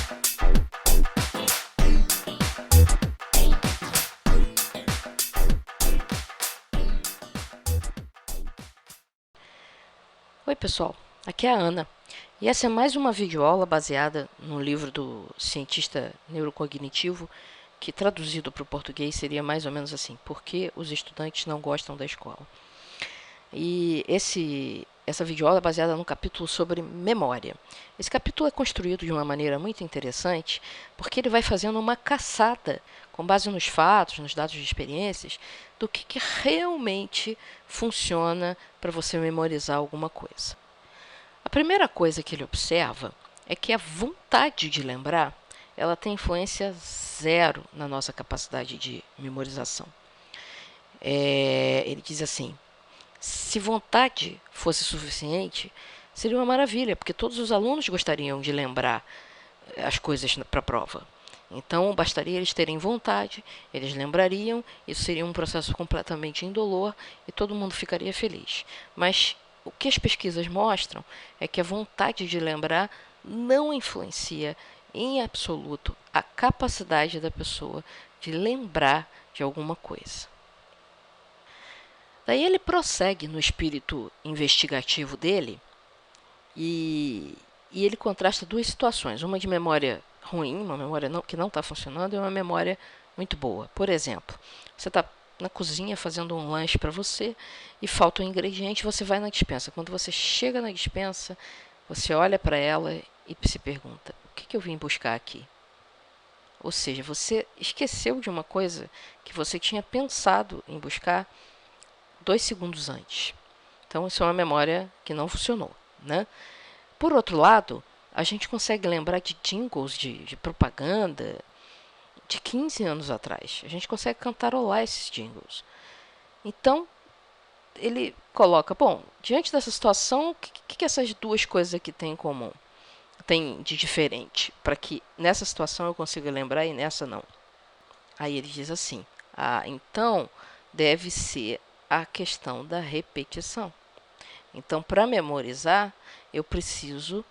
Oi pessoal, aqui é a Ana e essa é mais uma videoaula baseada no livro do cientista neurocognitivo que traduzido para o português seria mais ou menos assim: Por que os estudantes não gostam da escola? E essa videoaula é baseada no capítulo sobre memória. Esse capítulo é construído de uma maneira muito interessante porque ele vai fazendo uma caçada com base nos fatos, nos dados de experiências, do que realmente funciona para você memorizar alguma coisa. A primeira coisa que ele observa é que a vontade de lembrar ela tem influência zero na nossa capacidade de memorização. Ele diz assim: se vontade fosse suficiente, seria uma maravilha, porque todos os alunos gostariam de lembrar as coisas para a prova. Então, bastaria eles terem vontade, eles lembrariam, isso seria um processo completamente indolor e todo mundo ficaria feliz. Mas o que as pesquisas mostram é que a vontade de lembrar não influencia em absoluto a capacidade da pessoa de lembrar de alguma coisa. Daí ele prossegue no espírito investigativo dele e ele contrasta duas situações, uma de memória ruim, uma memória que não está funcionando, e uma memória muito boa. Por exemplo, você está na cozinha fazendo um lanche para você e falta um ingrediente, você vai na despensa. Quando você chega na despensa, você olha para ela e se pergunta: o que eu vim buscar aqui? Ou seja, você esqueceu de uma coisa que você tinha pensado em buscar 2 segundos antes. Então, isso é uma memória que não funcionou, né? Por outro lado, a gente consegue lembrar de jingles de propaganda de 15 anos atrás. A gente consegue cantarolar esses jingles. Então, ele coloca, bom, diante dessa situação, o que essas duas coisas aqui têm em comum? Tem de diferente, para que nessa situação eu consiga lembrar e nessa não. Aí ele diz assim: então deve ser a questão da repetição. Então, para memorizar, eu preciso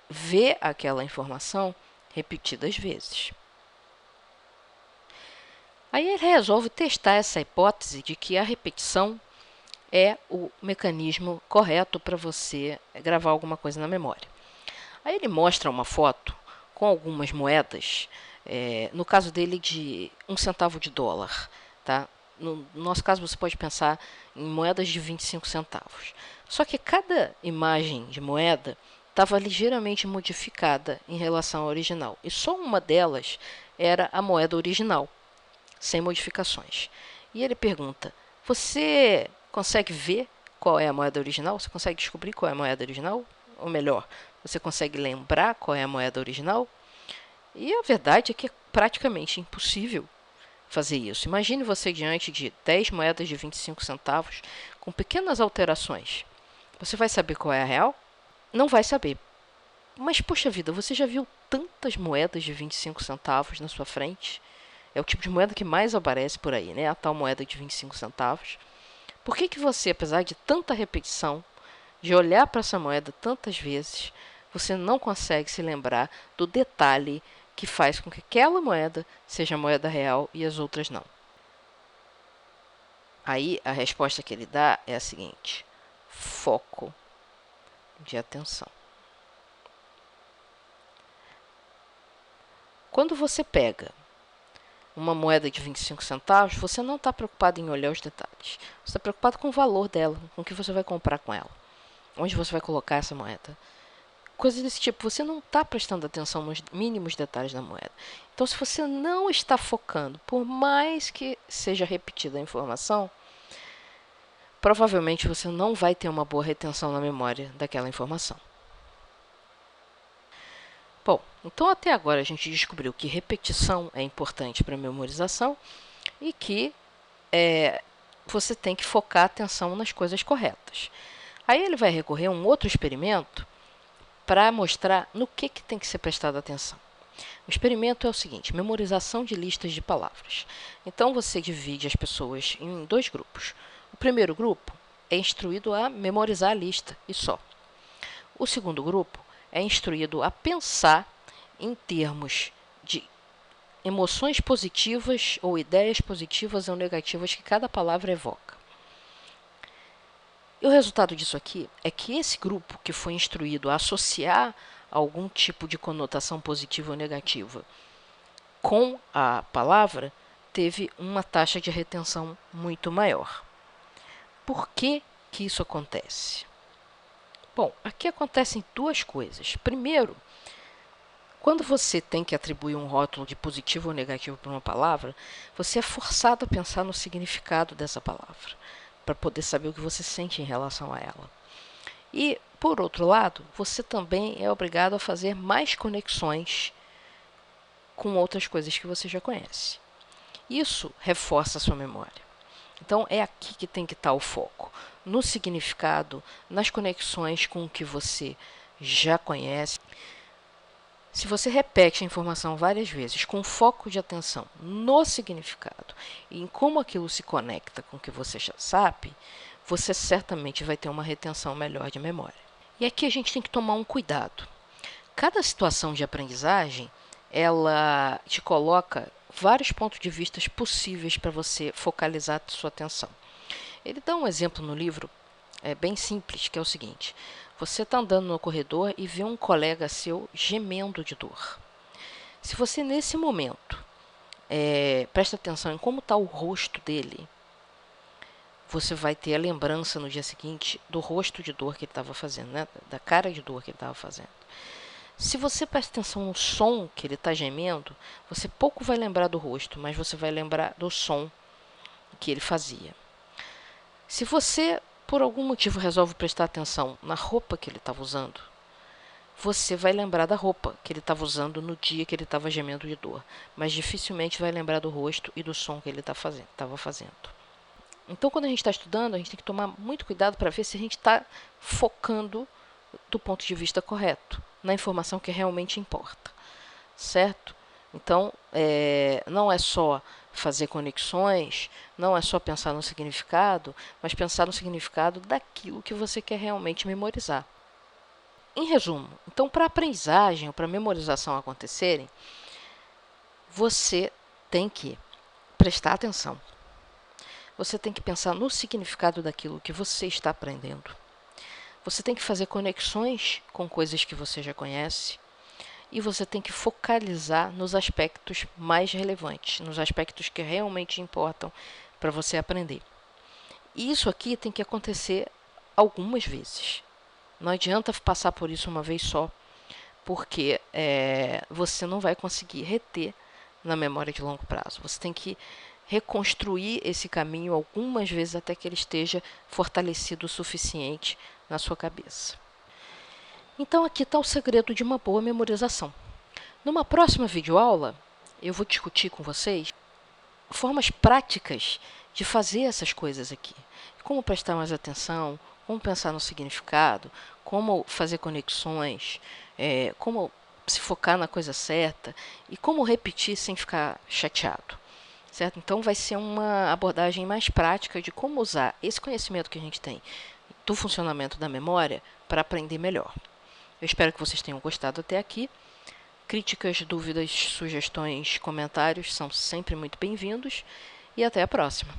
ver aquela informação repetidas vezes. Aí ele resolve testar essa hipótese de que a repetição é o mecanismo correto para você gravar alguma coisa na memória. Aí ele mostra uma foto com algumas moedas, no caso dele de 1 centavo de dólar. Tá? No nosso caso, você pode pensar em moedas de 25 centavos. Só que cada imagem de moeda estava ligeiramente modificada em relação à original. E só uma delas era a moeda original, sem modificações. E ele pergunta: você consegue ver qual é a moeda original? Você consegue descobrir qual é a moeda original? Ou melhor, você consegue lembrar qual é a moeda original? E a verdade é que é praticamente impossível fazer isso. Imagine você diante de 10 moedas de 25 centavos com pequenas alterações. Você vai saber qual é a real? Não vai saber. Mas, poxa vida, você já viu tantas moedas de 25 centavos na sua frente? É o tipo de moeda que mais aparece por aí, né? A tal moeda de 25 centavos. Por que você, apesar de tanta repetição, de olhar para essa moeda tantas vezes, você não consegue se lembrar do detalhe que faz com que aquela moeda seja a moeda real e as outras não? Aí a resposta que ele dá é a seguinte: foco de atenção. Quando você pega uma moeda de 25 centavos, você não está preocupado em olhar os detalhes. Você está preocupado com o valor dela, com o que você vai comprar com ela, onde você vai colocar essa moeda. Coisas desse tipo, você não está prestando atenção nos mínimos detalhes da moeda. Então, se você não está focando, por mais que seja repetida a informação, provavelmente você não vai ter uma boa retenção na memória daquela informação. Bom, então até agora a gente descobriu que repetição é importante para a memorização e que você tem que focar a atenção nas coisas corretas. Aí ele vai recorrer a um outro experimento para mostrar no que tem que ser prestado atenção. O experimento é o seguinte: memorização de listas de palavras. Então você divide as pessoas em 2 grupos. O primeiro grupo é instruído a memorizar a lista e só. O segundo grupo é instruído a pensar em termos de emoções positivas ou ideias positivas ou negativas que cada palavra evoca. E o resultado disso aqui é que esse grupo que foi instruído a associar algum tipo de conotação positiva ou negativa com a palavra teve uma taxa de retenção muito maior. Por que que isso acontece? Bom, aqui acontecem duas coisas. Primeiro, quando você tem que atribuir um rótulo de positivo ou negativo para uma palavra, você é forçado a pensar no significado dessa palavra, para poder saber o que você sente em relação a ela. E, por outro lado, você também é obrigado a fazer mais conexões com outras coisas que você já conhece. Isso reforça a sua memória. Então, é aqui que tem que estar o foco, no significado, nas conexões com o que você já conhece. Se você repete a informação várias vezes com foco de atenção no significado e em como aquilo se conecta com o que você já sabe, você certamente vai ter uma retenção melhor de memória. E aqui a gente tem que tomar um cuidado. Cada situação de aprendizagem, ela te coloca vários pontos de vista possíveis para você focalizar a sua atenção. Ele dá um exemplo no livro bem simples, que é o seguinte: você está andando no corredor e vê um colega seu gemendo de dor. Se você, nesse momento, presta atenção em como está o rosto dele, você vai ter a lembrança no dia seguinte do rosto de dor que ele estava fazendo, né? Da cara de dor que ele estava fazendo. Se você presta atenção no som que ele está gemendo, você pouco vai lembrar do rosto, mas você vai lembrar do som que ele fazia. Se você, por algum motivo, resolve prestar atenção na roupa que ele estava usando, você vai lembrar da roupa que ele estava usando no dia que ele estava gemendo de dor, mas dificilmente vai lembrar do rosto e do som que ele estava fazendo. Então, quando a gente está estudando, a gente tem que tomar muito cuidado para ver se a gente está focando do ponto de vista correto, na informação que realmente importa, certo? Então, não é só fazer conexões, não é só pensar no significado, mas pensar no significado daquilo que você quer realmente memorizar. Em resumo, então, para a aprendizagem ou para a memorização acontecerem, você tem que prestar atenção. Você tem que pensar no significado daquilo que você está aprendendo. Você tem que fazer conexões com coisas que você já conhece. E você tem que focalizar nos aspectos mais relevantes, nos aspectos que realmente importam para você aprender. E isso aqui tem que acontecer algumas vezes. Não adianta passar por isso uma vez só, porque você não vai conseguir reter na memória de longo prazo. Você tem que reconstruir esse caminho algumas vezes até que ele esteja fortalecido o suficiente na sua cabeça. Então aqui está o segredo de uma boa memorização. Numa próxima videoaula, eu vou discutir com vocês formas práticas de fazer essas coisas aqui. Como prestar mais atenção, como pensar no significado, como fazer conexões, como se focar na coisa certa e como repetir sem ficar chateado. Certo? Então vai ser uma abordagem mais prática de como usar esse conhecimento que a gente tem do funcionamento da memória para aprender melhor. Eu espero que vocês tenham gostado até aqui. Críticas, dúvidas, sugestões, comentários são sempre muito bem-vindos e até a próxima.